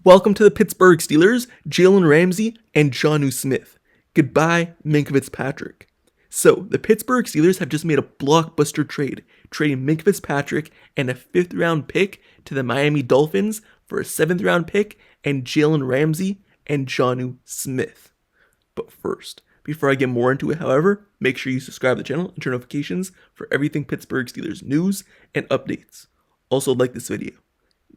Welcome to the Pittsburgh Steelers, Jalen Ramsey and Jonnu Smith. Goodbye, Minkah Fitzpatrick. So, the Pittsburgh Steelers have just made a blockbuster trade, trading Minkah Fitzpatrick and a 5th round pick to the Miami Dolphins for a 7th round pick and Jalen Ramsey and Jonnu Smith. But first, before I get more into it, however, make sure you subscribe to the channel and turn notifications for everything Pittsburgh Steelers news and updates. Also, like this video.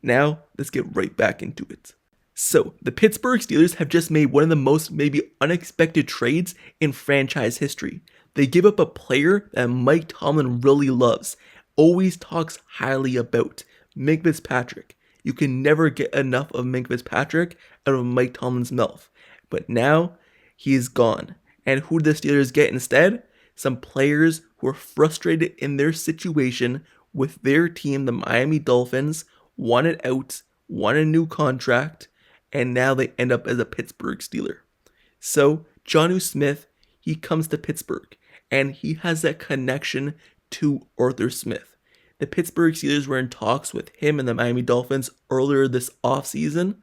Now, let's get right back into it. So, the Pittsburgh Steelers have just made one of the most maybe unexpected trades in franchise history. They give up a player that Mike Tomlin really loves, always talks highly about, Minkah Fitzpatrick. You can never get enough of Minkah Fitzpatrick out of Mike Tomlin's mouth. But now, he is gone. And who did the Steelers get instead? Some players who are frustrated in their situation with their team, the Miami Dolphins, wanted out, want a new contract, and now they end up as a Pittsburgh Steeler. So, Jonnu Smith, he comes to Pittsburgh, and he has that connection to Arthur Smith. The Pittsburgh Steelers were in talks with him and the Miami Dolphins earlier this offseason,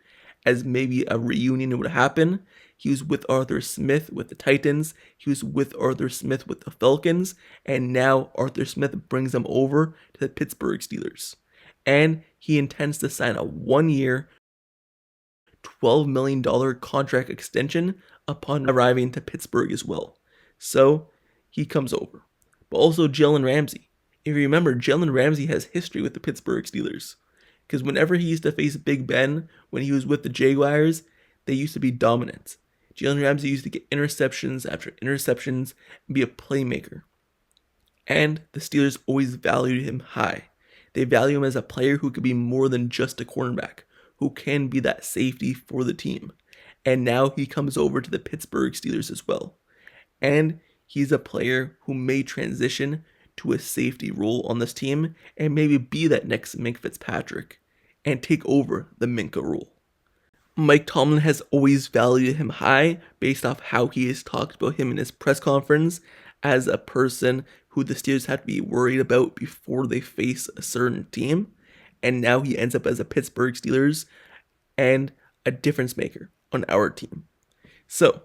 as maybe a reunion would happen. He was with Arthur Smith with the Titans, he was with Arthur Smith with the Falcons, and now Arthur Smith brings him over to the Pittsburgh Steelers. And he intends to sign a 1-year, $12 million contract extension upon arriving to Pittsburgh as well. So, he comes over. But also Jalen Ramsey. If you remember, Jalen Ramsey has history with the Pittsburgh Steelers. Because whenever he used to face Big Ben, when he was with the Jaguars, they used to be dominant. Jalen Ramsey used to get interceptions after interceptions and be a playmaker. And the Steelers always valued him high. They value him as a player who could be more than just a cornerback, who can be that safety for the team. And now he comes over to the Pittsburgh Steelers as well. And he's a player who may transition to a safety role on this team and maybe be that next Minkah Fitzpatrick and take over the Minkah role. Mike Tomlin has always valued him high based off how he has talked about him in his press conference as a person who the Steelers have to be worried about before they face a certain team. And now he ends up as a Pittsburgh Steelers and a difference maker on our team. So,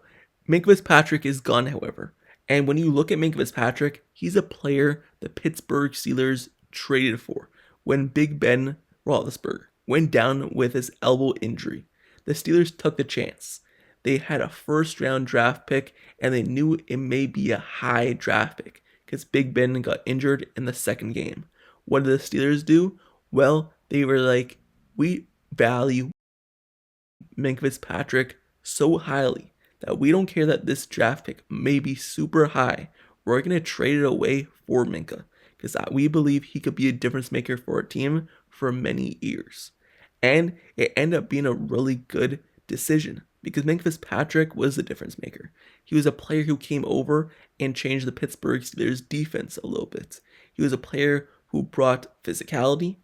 Minkah Fitzpatrick is gone, however. And when you look at Minkah Fitzpatrick, he's a player the Pittsburgh Steelers traded for when Big Ben Roethlisberger went down with his elbow injury. The Steelers took the chance. They had a 1st round draft pick and they knew it may be a high draft pick because Big Ben got injured in the 2nd game. What did the Steelers do? Well, they were like, we value Minkah Fitzpatrick so highly that we don't care that this draft pick may be super high. We're going to trade it away for Minkah because we believe he could be a difference maker for our team for many years. And it ended up being a really good decision because Minkah Fitzpatrick was the difference maker. He was a player who came over and changed the Pittsburgh Steelers defense a little bit. He was a player who brought physicality,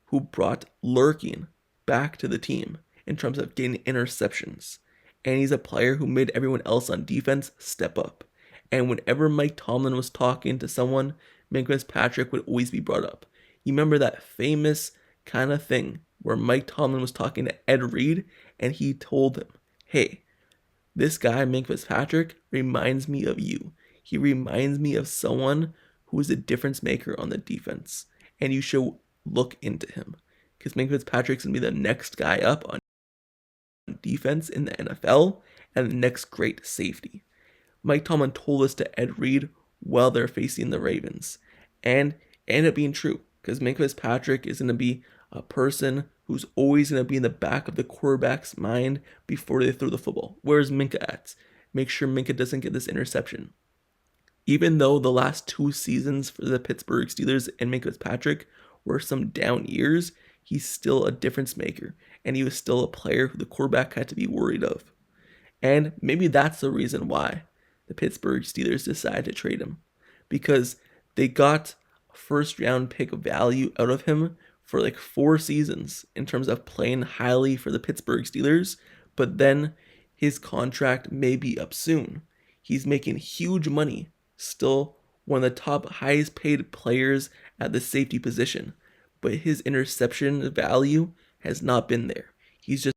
who brought lurking back to the team in terms of getting interceptions. And he's a player who made everyone else on defense step up. And whenever Mike Tomlin was talking to someone, Minkah Fitzpatrick would always be brought up. You remember that famous kind of thing where Mike Tomlin was talking to Ed Reed and he told him, hey, this guy, Minkah Fitzpatrick, reminds me of you. He reminds me of someone who is a difference maker on the defense. And you should look into him. Because Minkah Fitzpatrick's going to be the next guy up on defense in the NFL and the next great safety. Mike Tomlin told us to Ed Reed while they're facing the Ravens. And it ended up being true. Because Minkah Fitzpatrick is going to be a person who's always going to be in the back of the quarterback's mind before they throw the football. Where's Minkah at? Make sure Minkah doesn't get this interception. Even though the last 2 seasons for the Pittsburgh Steelers and Minkah Fitzpatrick were some down years, he's still a difference maker. And he was still a player who the quarterback had to be worried of. And maybe that's the reason why the Pittsburgh Steelers decided to trade him. Because they got a 1st round pick value out of him for like 4 seasons in terms of playing highly for the Pittsburgh Steelers, but then his contract may be up soon. He's making huge money, still one of the top highest paid players at the safety position, but his interception value has not been there. He's just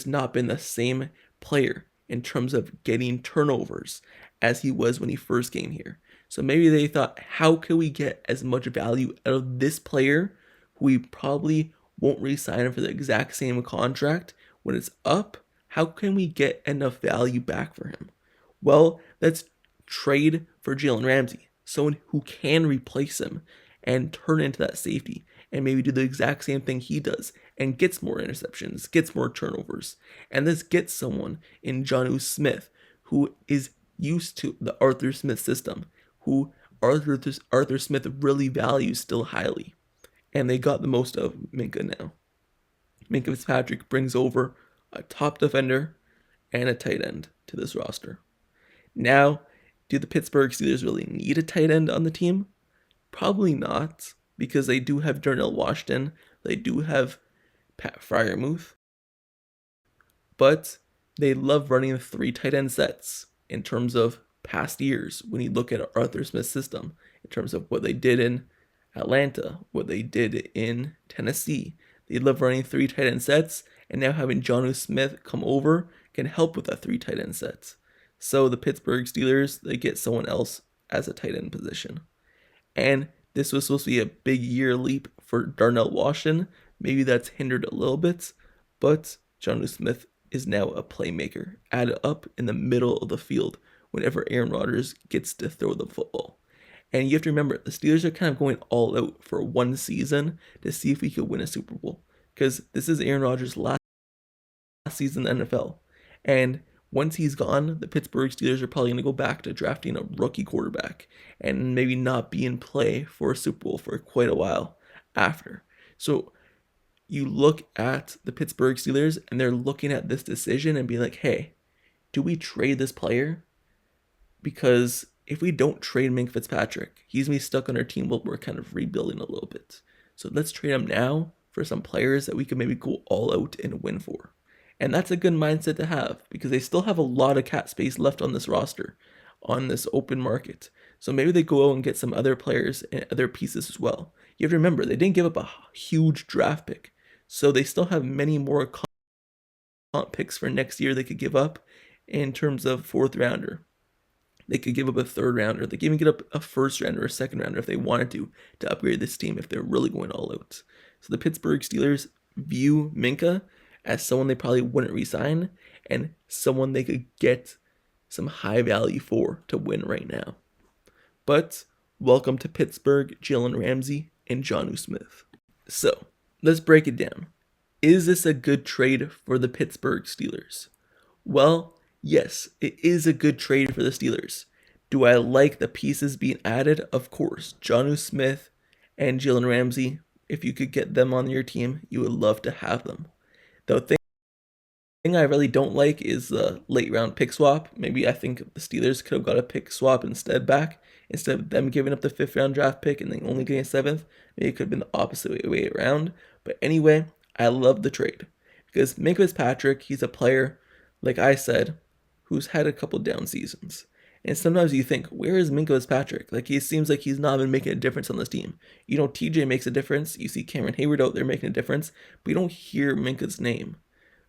not been the same player in terms of getting turnovers as he was when he first came here. So maybe they thought, how can we get as much value out of this player who we probably won't re-sign him for the exact same contract when it's up? How can we get enough value back for him? Well, let's trade for Jalen Ramsey, someone who can replace him and turn into that safety and maybe do the exact same thing he does and gets more interceptions, gets more turnovers. And this gets someone in Jonnu Smith who is used to the Arthur Smith system, who Arthur Smith really values still highly. And they got the most of Minkah now. Minkah Fitzpatrick brings over a top defender and a tight end to this roster. Now, do the Pittsburgh Steelers really need a tight end on the team? Probably not, because they do have Darnell Washington, they do have Pat Freiermuth, but they love running 3 tight end sets in terms of past years when you look at Arthur Smith's system, in terms of what they did in Atlanta, what they did in Tennessee. They love running 3 tight end sets, and now having Jonnu Smith come over can help with that 3 tight end sets. So the Pittsburgh Steelers, they get someone else as a tight end position. And this was supposed to be a big year leap for Darnell Washington. Maybe that's hindered a little bit, but Jonnu Smith is now a playmaker, added up in the middle of the field whenever Aaron Rodgers gets to throw the football. And you have to remember, the Steelers are kind of going all out for one season to see if we could win a Super Bowl, because this is Aaron Rodgers' last season in the NFL. And once he's gone, the Pittsburgh Steelers are probably going to go back to drafting a rookie quarterback and maybe not be in play for a Super Bowl for quite a while after. So you look at the Pittsburgh Steelers and they're looking at this decision and being like, hey, do we trade this player? Because if we don't trade Minkah Fitzpatrick, he's going to be stuck on our team while we're kind of rebuilding a little bit. So let's trade him now for some players that we can maybe go all out and win for. And that's a good mindset to have, because they still have a lot of cap space left on this roster, on this open market. So maybe they go out and get some other players and other pieces as well. You have to remember, they didn't give up a huge draft pick. So they still have many more comp picks for next year they could give up in terms of 4th rounder. They could give up a 3rd rounder. They could even get up a 1st rounder or a 2nd rounder if they wanted to upgrade this team if they're really going all out. So the Pittsburgh Steelers view Minkah as someone they probably wouldn't re-sign and someone they could get some high value for to win right now. But welcome to Pittsburgh, Jalen Ramsey and Jonnu Smith. So let's break it down. Is this a good trade for the Pittsburgh Steelers? Well, yes, it is a good trade for the Steelers. Do I like the pieces being added? Of course. Jonnu Smith and Jalen Ramsey, if you could get them on your team, you would love to have them. The thing I really don't like is the late round pick swap. Maybe I think the Steelers could have got a pick swap instead of them giving up the 5th round draft pick and then only getting a 7th. Maybe it could have been the opposite way around. But anyway, I love the trade because Minkah Fitzpatrick, he's a player, like I said, who's had a couple down seasons. And sometimes you think, where is Minkah Fitzpatrick? Like, he seems like he's not been making a difference on this team. You know, TJ makes a difference. You see Cameron Hayward out there making a difference, but you don't hear Minkah's name.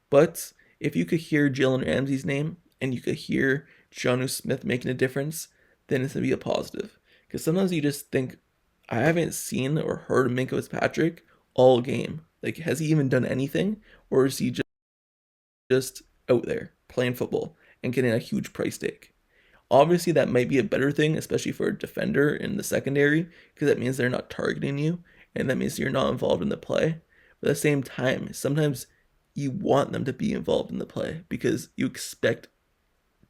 But if you could hear Jalen Ramsey's name and you could hear Jonnu Smith making a difference, then it's going to be a positive. Because sometimes you just think, I haven't seen or heard of Minkah Fitzpatrick all game. Like, has he even done anything? Or is he just out there playing football and getting a huge price tag? Obviously, that might be a better thing, especially for a defender in the secondary, because that means they're not targeting you, and that means you're not involved in the play. But at the same time, sometimes you want them to be involved in the play because you expect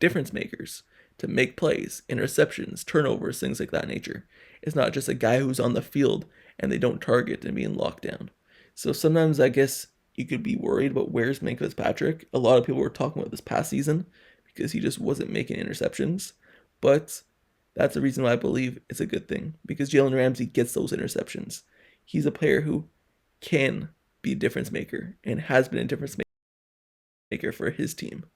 difference makers to make plays, interceptions, turnovers, things like that nature. It's not just a guy who's on the field and they don't target and being locked down. So sometimes I guess you could be worried about where's Minkah Fitzpatrick. A lot of people were talking about this past season because he just wasn't making interceptions. But that's the reason why I believe it's a good thing, because Jalen Ramsey gets those interceptions. He's a player who can be a difference maker and has been a difference maker for his team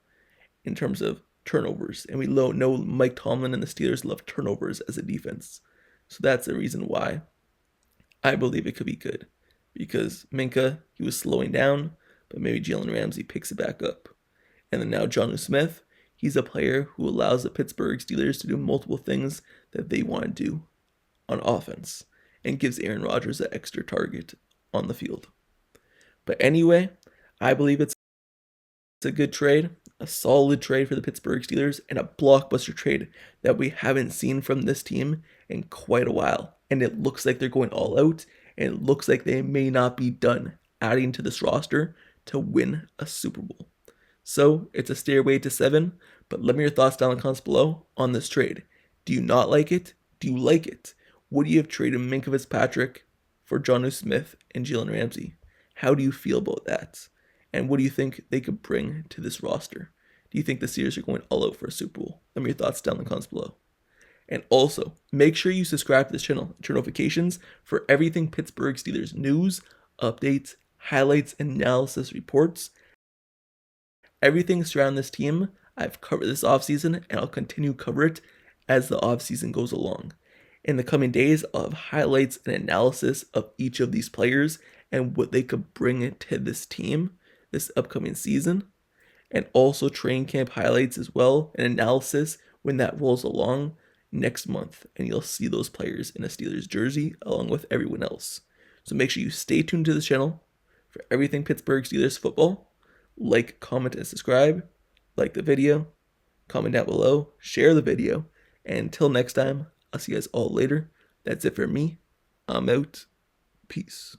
in terms of turnovers. And we know Mike Tomlin and the Steelers love turnovers as a defense. So that's the reason why I believe it could be good, because Minkah, he was slowing down, but maybe Jalen Ramsey picks it back up. And then now Jonnu Smith, he's a player who allows the Pittsburgh Steelers to do multiple things that they want to do on offense and gives Aaron Rodgers an extra target on the field. But anyway, I believe it's a good trade, a solid trade for the Pittsburgh Steelers, and a blockbuster trade that we haven't seen from this team in quite a while. And it looks like they're going all out, and it looks like they may not be done adding to this roster to win a Super Bowl. So it's a stairway to 7, but let me know your thoughts down in the comments below on this trade. Do you not like it? Do you like it? Would you have traded Minkah Fitzpatrick for Jonnu Smith and Jalen Ramsey? How do you feel about that? And what do you think they could bring to this roster? Do you think the Steelers are going all out for a Super Bowl? Let me know your thoughts down in the comments below. And also, make sure you subscribe to this channel and turn notifications for everything Pittsburgh Steelers news, updates, highlights, analysis, reports. Everything surrounding this team, I've covered this offseason, and I'll continue to cover it as the offseason goes along. In the coming days, I'll have highlights and analysis of each of these players and what they could bring to this team this upcoming season. And also training camp highlights as well, and analysis when that rolls along next month. And you'll see those players in a Steelers jersey along with everyone else. So make sure you stay tuned to this channel for everything Pittsburgh Steelers football. Like, comment, and subscribe. Like the video, comment down below, share the video, and until next time, I'll see you guys all later. That's it for me. I'm out. Peace.